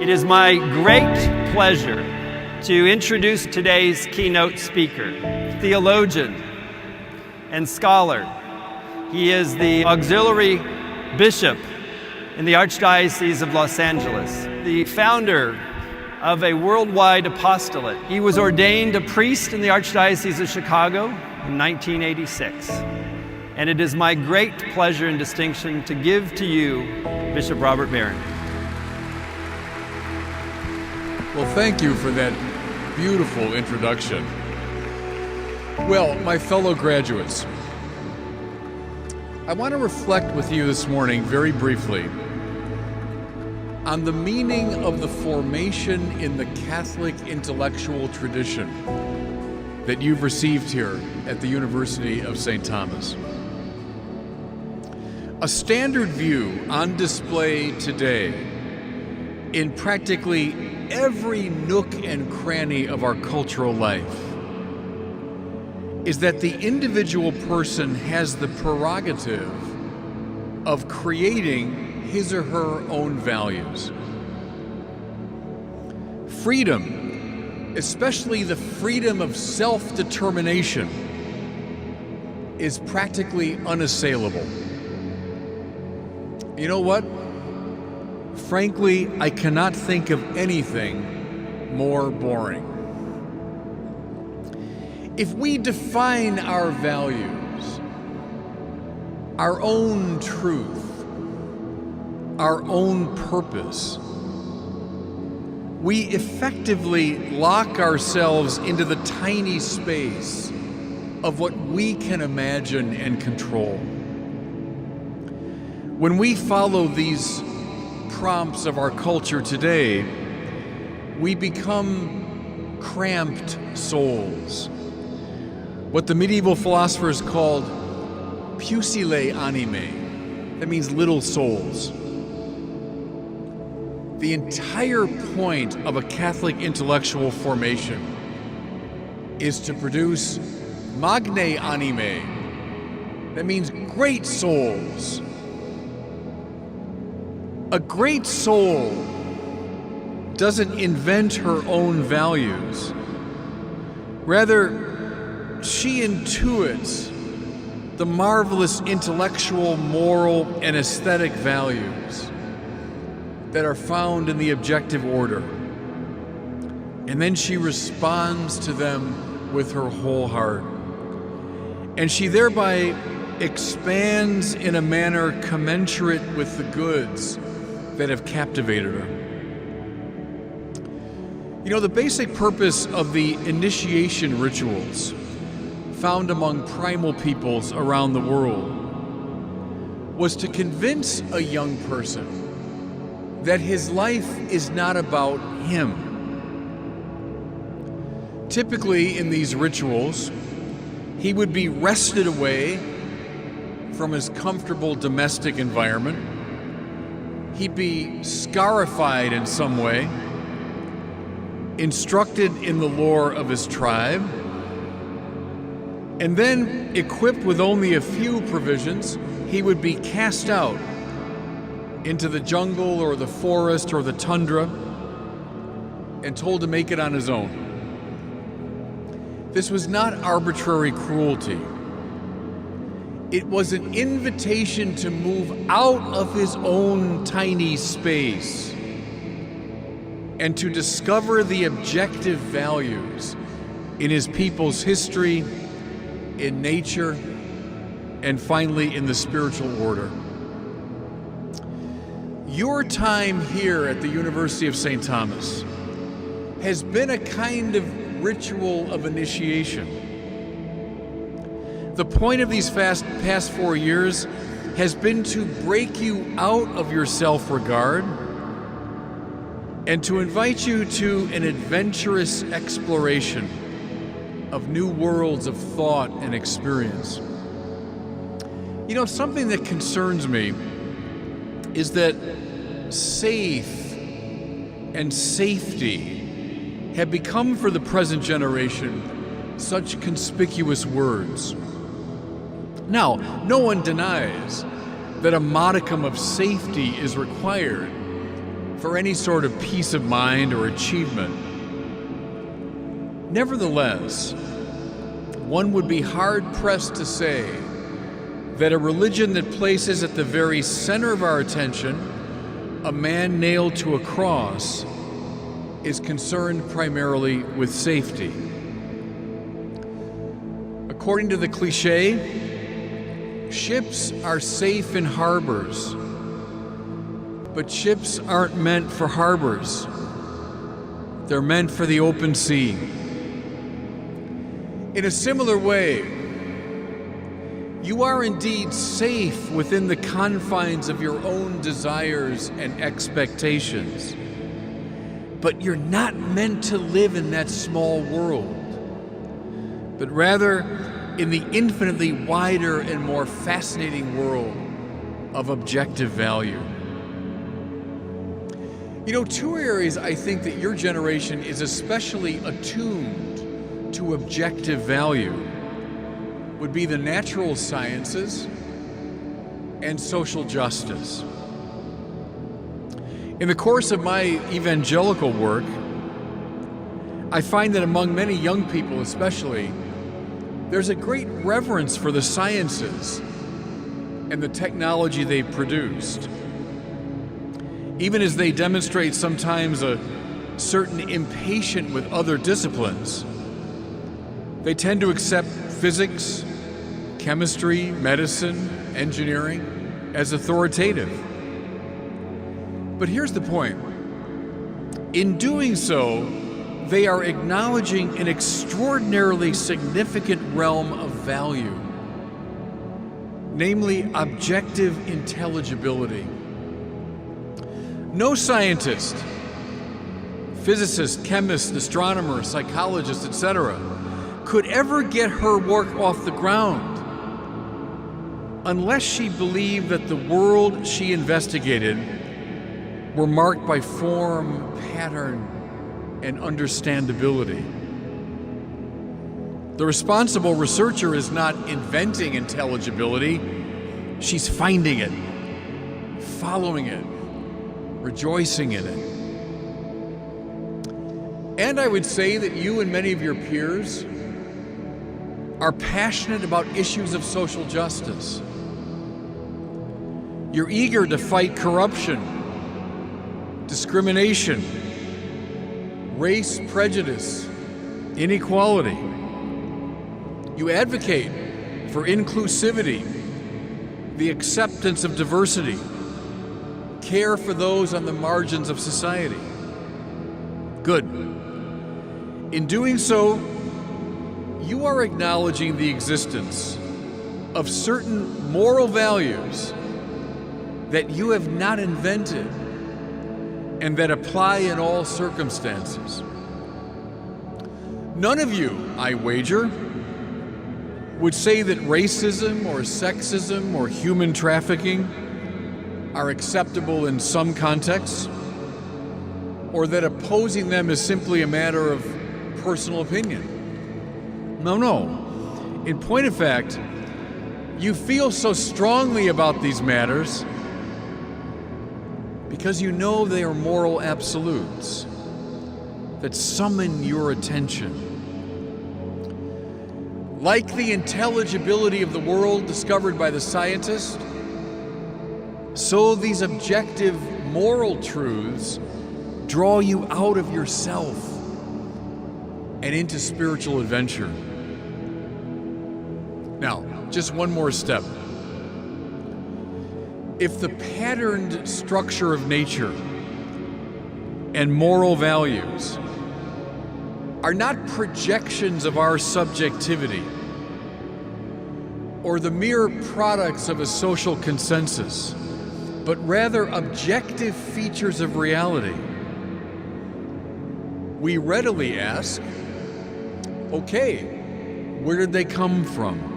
It is my great pleasure to introduce today's keynote speaker, theologian and scholar. He is the auxiliary bishop in the Archdiocese of Los Angeles, the founder of a worldwide apostolate. He was ordained a priest in the Archdiocese of Chicago in 1986. And it is my great pleasure and distinction to give to you Bishop Robert Barron. Well, thank you for that beautiful introduction. Well, my fellow graduates, I want to reflect with you this morning very briefly on the meaning of the formation in the Catholic intellectual tradition that you've received here at the University of St. Thomas. A standard view on display today in practically every nook and cranny of our cultural life is that the individual person has the prerogative of creating his or her own values. Freedom, especially the freedom of self-determination, is practically unassailable. You know what? Frankly, I cannot think of anything more boring. If we define our values, our own truth, our own purpose, we effectively lock ourselves into the tiny space of what we can imagine and control. When we follow these prompts of our culture today, we become cramped souls, what the medieval philosophers called pucillae animae. That means little souls. The entire point of a Catholic intellectual formation is to produce magnae animae. That means great souls. A great soul doesn't invent her own values. Rather, she intuits the marvelous intellectual, moral, and aesthetic values that are found in the objective order. And then she responds to them with her whole heart. And she thereby expands in a manner commensurate with the goods that have captivated her. You know, the basic purpose of the initiation rituals found among primal peoples around the world was to convince a young person that his life is not about him. Typically in these rituals, he would be wrested away from his comfortable domestic environment. He'd be scarified in some way, instructed in the lore of his tribe, and then, equipped with only a few provisions, he would be cast out into the jungle or the forest or the tundra and told to make it on his own. This was not arbitrary cruelty. It was an invitation to move out of his own tiny space and to discover the objective values in his people's history, in nature, and finally in the spiritual order. Your time here at the University of St. Thomas has been a kind of ritual of initiation. The point of these past 4 years has been to break you out of your self-regard and to invite you to an adventurous exploration of new worlds of thought and experience. You know, something that concerns me is that safe and safety have become for the present generation such conspicuous words. Now, no one denies that a modicum of safety is required for any sort of peace of mind or achievement. Nevertheless, one would be hard-pressed to say that a religion that places at the very center of our attention a man nailed to a cross is concerned primarily with safety. According to the cliche, ships are safe in harbors, but ships aren't meant for harbors. They're meant for the open sea. In a similar way, you are indeed safe within the confines of your own desires and expectations, but you're not meant to live in that small world, but rather in the infinitely wider and more fascinating world of objective value. You know, two areas I think that your generation is especially attuned to objective value would be the natural sciences and social justice. In the course of my evangelical work, I find that among many young people especially, there's a great reverence for the sciences and the technology they've produced. Even as they demonstrate sometimes a certain impatience with other disciplines, they tend to accept physics, chemistry, medicine, engineering as authoritative. But here's the point. In doing so, they are acknowledging an extraordinarily significant realm of value, namely objective intelligibility. No scientist, physicist, chemist, astronomer, psychologist, etc., could ever get her work off the ground unless she believed that the world she investigated were marked by form, pattern, and understandability. The responsible researcher is not inventing intelligibility, she's finding it, following it, rejoicing in it. And I would say that you and many of your peers are passionate about issues of social justice. You're eager to fight corruption, discrimination, race prejudice, inequality. You advocate for inclusivity, the acceptance of diversity, care for those on the margins of society. Good. In doing so, you are acknowledging the existence of certain moral values that you have not invented and that apply in all circumstances. None of you, I wager, would say that racism or sexism or human trafficking are acceptable in some contexts, or that opposing them is simply a matter of personal opinion. No. In point of fact, you feel so strongly about these matters because you know they are moral absolutes that summon your attention. Like the intelligibility of the world discovered by the scientist, so these objective moral truths draw you out of yourself and into spiritual adventure. Now, just one more step. If the patterned structure of nature and moral values are not projections of our subjectivity or the mere products of a social consensus, but rather objective features of reality, we readily ask, okay, where did they come from?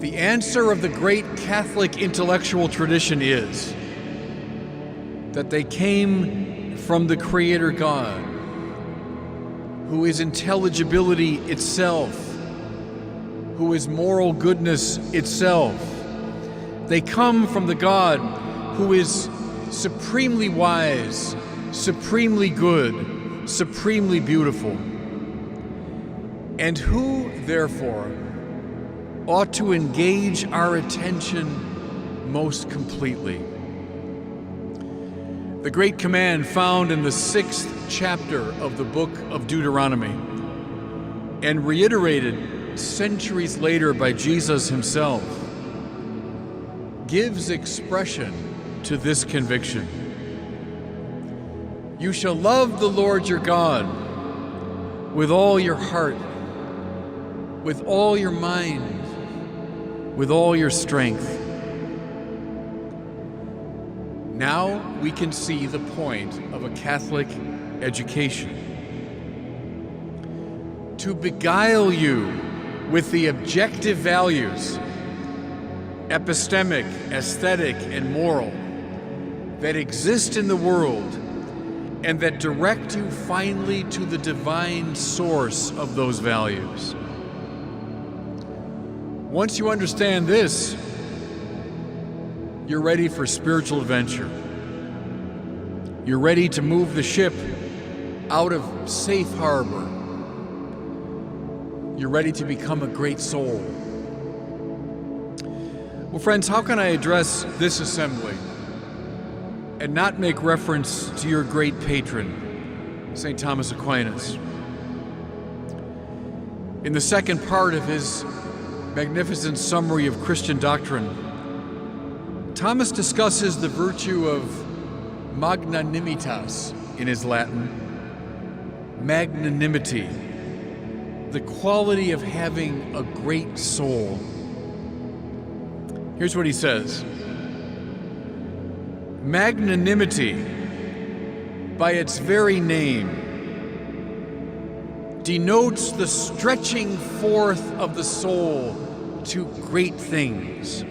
The answer of the great Catholic intellectual tradition is that they came from the Creator God, who is intelligibility itself, who is moral goodness itself. They come from the God who is supremely wise, supremely good, supremely beautiful, and who, therefore, ought to engage our attention most completely. The great command found in the 6th chapter of the book of Deuteronomy, and reiterated centuries later by Jesus himself, gives expression to this conviction. You shall love the Lord your God with all your heart, with all your mind, with all your strength. Now we can see the point of a Catholic education. To beguile you with the objective values, epistemic, aesthetic, and moral, that exist in the world and that direct you finally to the divine source of those values. Once you understand this, you're ready for spiritual adventure. You're ready to move the ship out of safe harbor. You're ready to become a great soul. Well, friends, how can I address this assembly and not make reference to your great patron, St. Thomas Aquinas? In the second part of his magnificent summary of Christian doctrine, Thomas discusses the virtue of magnanimitas in his Latin, magnanimity, the quality of having a great soul. Here's what he says. Magnanimity, by its very name, denotes the stretching forth of the soul to great things.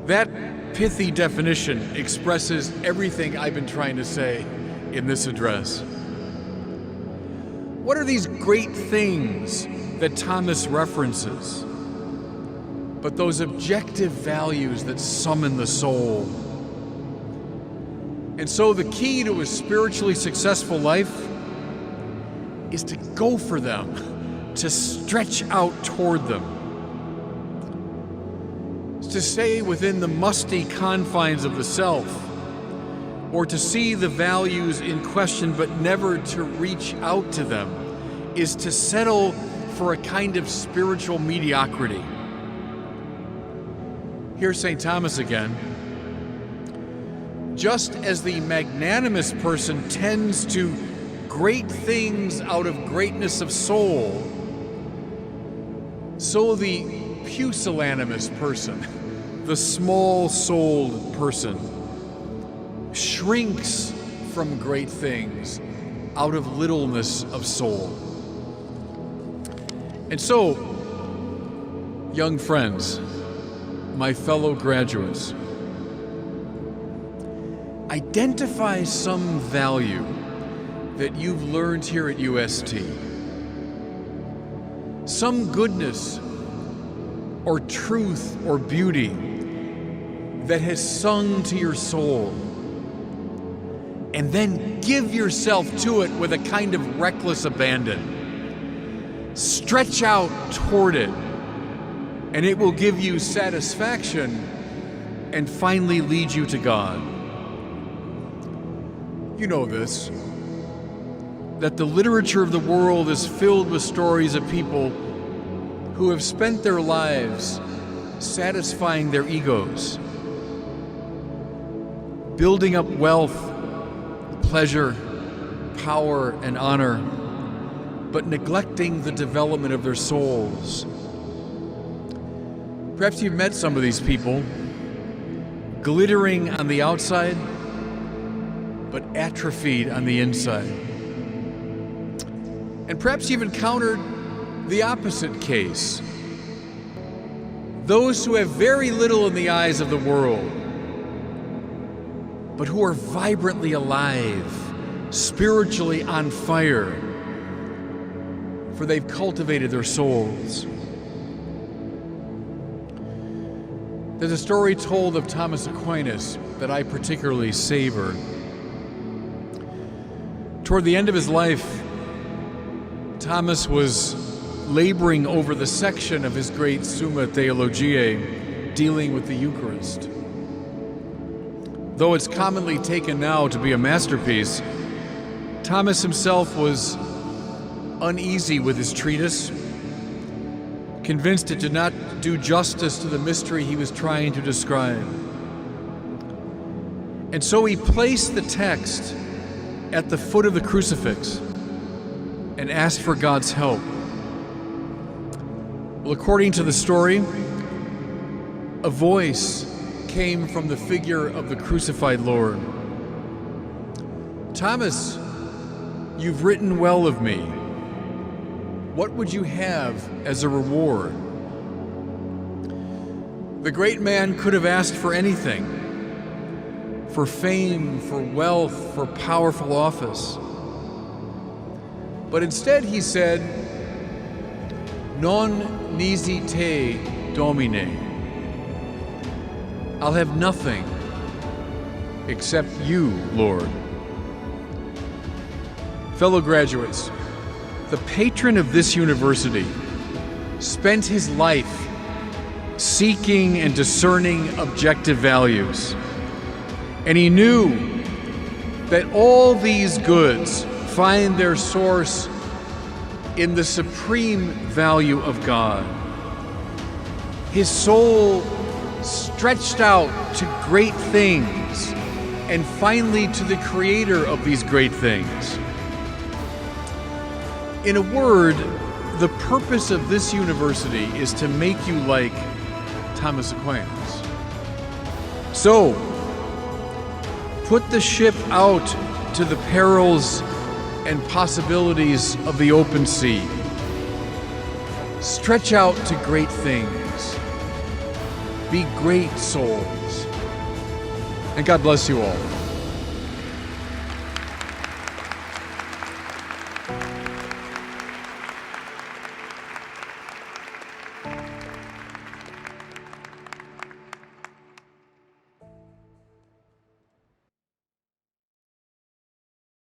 That pithy definition expresses everything I've been trying to say in this address. What are these great things that Thomas references but those objective values that summon the soul? And so the key to a spiritually successful life is to go for them, to stretch out toward them, to stay within the musty confines of the self, or to see the values in question but never to reach out to them, is to settle for a kind of spiritual mediocrity. Here's St. Thomas again. Just as the magnanimous person tends to great things out of greatness of soul, so the pusillanimous person, the small-souled person, shrinks from great things out of littleness of soul. And so, young friends, my fellow graduates, identify some value that you've learned here at UST, some goodness or truth or beauty that has sung to your soul, and then give yourself to it with a kind of reckless abandon. Stretch out toward it, and it will give you satisfaction and finally lead you to God. You know this, that the literature of the world is filled with stories of people who have spent their lives satisfying their egos, building up wealth, pleasure, power, and honor, but neglecting the development of their souls. Perhaps you've met some of these people, glittering on the outside, but atrophied on the inside. And perhaps you've encountered the opposite case. Those who have very little in the eyes of the world, but who are vibrantly alive, spiritually on fire, for they've cultivated their souls. There's a story told of Thomas Aquinas that I particularly savor. Toward the end of his life, Thomas was laboring over the section of his great Summa Theologiae dealing with the Eucharist. Though it's commonly taken now to be a masterpiece, Thomas himself was uneasy with his treatise, convinced it did not do justice to the mystery he was trying to describe. And so he placed the text at the foot of the crucifix and asked for God's help. Well, according to the story, a voice came from the figure of the crucified Lord. "Thomas, you've written well of me. What would you have as a reward?" The great man could have asked for anything, for fame, for wealth, for powerful office. But instead he said, "Non nisi te, Domine." I'll have nothing except you, Lord. Fellow graduates, the patron of this university spent his life seeking and discerning objective values. And he knew that all these goods find their source in the supreme value of God. His soul stretched out to great things and finally to the creator of these great things. In a word, the purpose of this university is to make you like Thomas Aquinas. So, put the ship out to the perils and possibilities of the open sea. Stretch out to great things. Be great souls. And God bless you all.